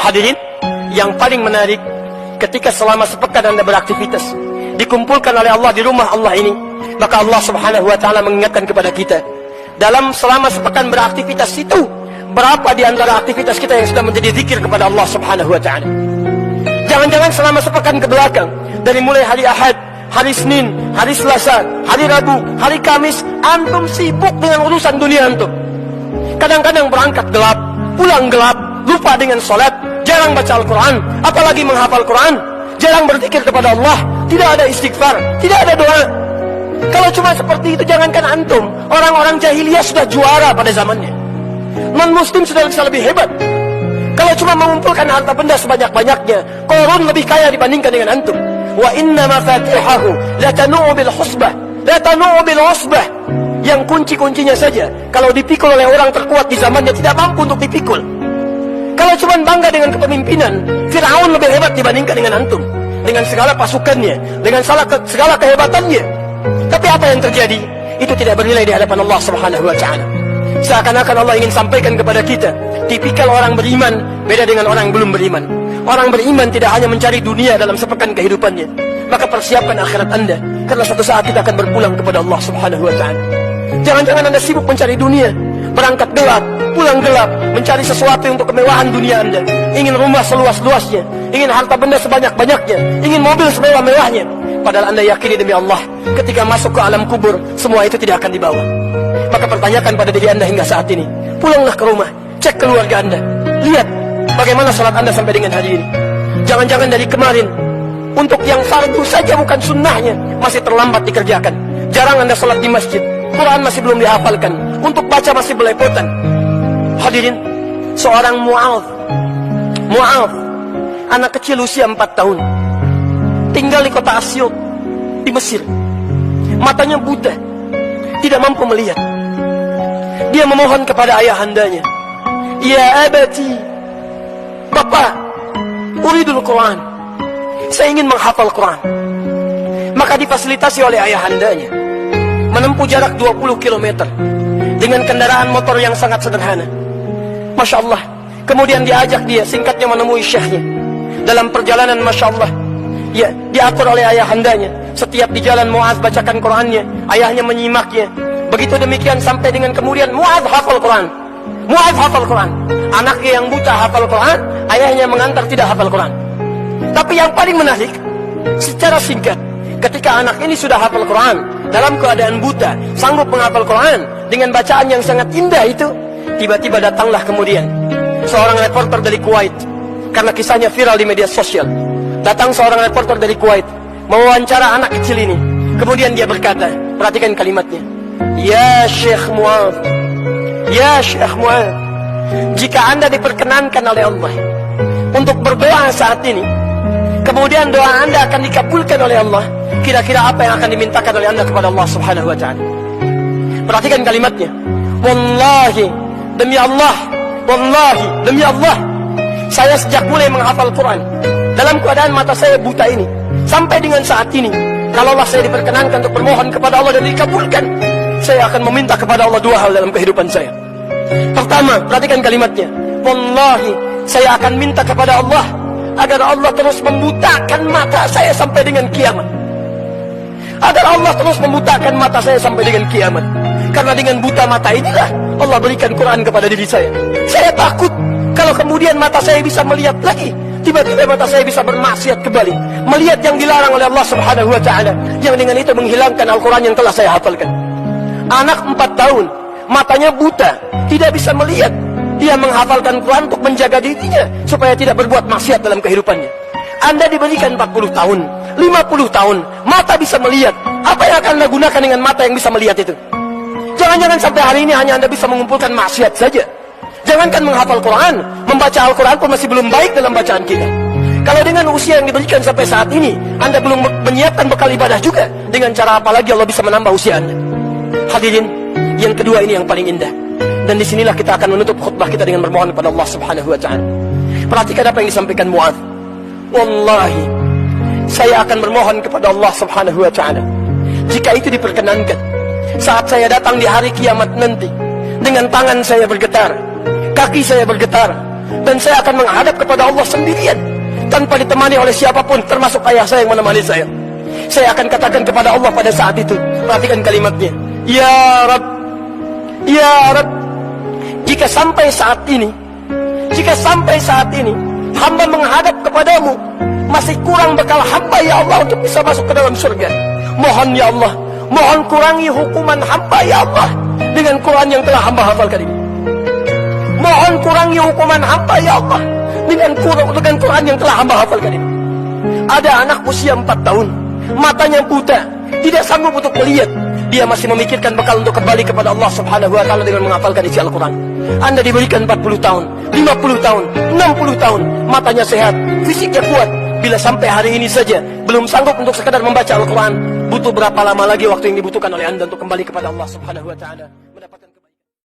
Hadirin, yang paling menarik, ketika selama sepekan Anda beraktivitas, dikumpulkan oleh Allah di rumah Allah ini, maka Allah subhanahu wa ta'ala mengingatkan kepada kita, dalam selama sepekan beraktivitas itu, berapa di antara aktivitas kita yang sudah menjadi zikir kepada Allah subhanahu wa ta'ala. Jangan-jangan selama sepekan ke belakang, dari mulai hari Ahad, hari Senin, hari Selasa, hari Rabu, hari Kamis, antum sibuk dengan urusan dunia antum. Kadang-kadang berangkat gelap, pulang gelap, lupa dengan sholat, jarang baca Al-Quran, apalagi menghafal Quran, jarang berzikir kepada Allah, tidak ada istighfar, tidak ada doa. Kalau cuma seperti itu, jangankan antum, orang-orang jahiliyah sudah juara pada zamannya. Non-muslim sudah bisa lebih hebat. Kalau cuma mengumpulkan harta benda sebanyak-banyaknya, Qarun lebih kaya dibandingkan dengan antum. Wa inna mafatihahu latanu'u bil husbah, latanu'u bil usbah. Yang kunci-kuncinya saja, kalau dipikul oleh orang terkuat di zamannya, tidak mampu untuk dipikul. Kalau cuma bangga dengan kepemimpinan, Fir'aun lebih hebat dibandingkan dengan antum, dengan segala pasukannya, dengan segala kehebatannya. Tapi apa yang terjadi? Itu tidak bernilai di hadapan Allah subhanahu wa ta'ala. Seakan-akan Allah ingin sampaikan kepada kita, tipikal orang beriman beda dengan orang yang belum beriman. Orang beriman tidak hanya mencari dunia dalam sepekan kehidupannya, maka persiapkan akhirat Anda, karena suatu saat kita akan berpulang kepada Allah subhanahu wa ta'ala. Jangan-jangan Anda sibuk mencari dunia, berangkat gelap, pulang gelap, mencari sesuatu untuk kemewahan dunia Anda. Ingin rumah seluas-luasnya, ingin harta benda sebanyak-banyaknya, ingin mobil semewah-mewahnya. Padahal Anda yakini demi Allah, ketika masuk ke alam kubur, semua itu tidak akan dibawa. Maka pertanyakan pada diri Anda hingga saat ini. Pulanglah ke rumah, cek keluarga Anda, lihat bagaimana salat Anda sampai dengan hari ini. Jangan-jangan dari kemarin, untuk yang fardu saja bukan sunnahnya, masih terlambat dikerjakan. Jarang Anda salat di masjid, Quran masih belum dihafalkan, untuk baca masih belepotan. Hadirin, seorang Mu'adh, anak kecil usia 4 tahun, tinggal di kota Asyut, di Mesir. Matanya buta, tidak mampu melihat. Dia memohon kepada ayahandanya, "Ya abati, Bapak, uridul Quran, saya ingin menghafal Quran." Maka difasilitasi oleh ayahandanya, menempuh jarak 20 km dengan kendaraan motor yang sangat sederhana. Masya Allah. Kemudian diajak dia, singkatnya, menemui syekhnya. Dalam perjalanan, Masya Allah, ya, diatur oleh ayahandanya. Setiap di jalan Mu'adh bacakan Qurannya, ayahnya menyimaknya. Begitu demikian sampai dengan kemudian Mu'adh hafal Quran. Mu'adh hafal Quran. Anaknya yang buta hafal Quran, ayahnya mengantar tidak hafal Quran. Tapi yang paling menarik, secara singkat, ketika anak ini sudah hafal Quran, dalam keadaan buta, sanggup menghafal Quran dengan bacaan yang sangat indah itu, tiba-tiba datanglah kemudian seorang reporter dari Kuwait, karena kisahnya viral di media sosial. Datang seorang reporter dari Kuwait, mewawancara anak kecil ini. Kemudian dia berkata, perhatikan kalimatnya, "Ya Syekh Mu'adh, ya Syekh Mu'adh, jika Anda diperkenankan oleh Allah untuk berdoa saat ini, kemudian doa Anda akan dikabulkan oleh Allah, kira-kira apa yang akan dimintakan oleh Anda kepada Allah subhanahu wa ta'ala?" Perhatikan kalimatnya, "Wallahi, demi Allah, wallahi, demi Allah, saya sejak mulai menghafal Quran, dalam keadaan mata saya buta ini, sampai dengan saat ini, kalaulah saya diperkenankan untuk bermohon kepada Allah dan dikabulkan, saya akan meminta kepada Allah 2 hal dalam kehidupan saya. Pertama, perhatikan kalimatnya, wallahi, saya akan minta kepada Allah agar Allah terus membutakan mata saya sampai dengan kiamat. Agar Allah terus membutakan mata saya sampai dengan kiamat. Karena dengan buta mata inilah Allah berikan Quran kepada diri saya. Saya takut kalau kemudian mata saya bisa melihat lagi, tiba-tiba mata saya bisa bermaksiat kembali, melihat yang dilarang oleh Allah subhanahu wa ta'ala, yang dengan itu menghilangkan Al-Quran yang telah saya hafalkan." Anak 4 tahun, matanya buta, tidak bisa melihat, dia menghafalkan Quran untuk menjaga dirinya supaya tidak berbuat maksiat dalam kehidupannya. Anda diberikan 40 tahun, 50 tahun, mata bisa melihat. Apa yang akan Anda gunakan dengan mata yang bisa melihat itu? Jangan-jangan sampai hari ini hanya Anda bisa mengumpulkan maksiat saja. Jangankan menghafal Quran, membaca Al-Quran pun masih belum baik dalam bacaan kita. Kalau dengan usia yang diberikan sampai saat ini, Anda belum menyiapkan bekal ibadah juga, dengan cara apa lagi Allah bisa menambah usia Anda? Hadirin, yang kedua ini yang paling indah. Dan disinilah kita akan menutup khutbah kita dengan bermohon kepada Allah subhanahu wa ta'ala. Perhatikan apa yang disampaikan Mu'adh. "Wallahi, saya akan bermohon kepada Allah subhanahu wa ta'ala, jika itu diperkenankan, saat saya datang di hari kiamat nanti, dengan tangan saya bergetar, kaki saya bergetar, Dan saya akan menghadap kepada Allah sendirian, tanpa ditemani oleh siapapun, termasuk ayah saya yang menemani saya. Saya akan katakan kepada Allah pada saat itu, perhatikan kalimatnya, Ya Rabb, Ya Rabb, jika sampai saat ini hamba menghadap kepadamu, masih kurang bekal hamba ya Allah untuk bisa masuk ke dalam surga. Mohon ya Allah, mohon kurangi hukuman hamba ya Allah dengan Quran yang telah hamba hafalkan ini. Mohon kurangi hukuman hamba ya Allah dengan Quran yang telah hamba hafalkan ini. Ada anak usia 4 tahun, matanya buta, tidak sanggup untuk melihat. Dia masih memikirkan bekal untuk kembali kepada Allah Subhanahu wa Ta'ala dengan menghafalkan isi Al-Quran. Anda diberikan 40 tahun, 50 tahun, 60 tahun, matanya sehat, fisiknya kuat. Bila sampai hari ini saja belum sanggup untuk sekadar membaca Al-Quran, butuh berapa lama lagi waktu yang dibutuhkan oleh Anda untuk kembali kepada Allah Subhanahu wa Ta'ala?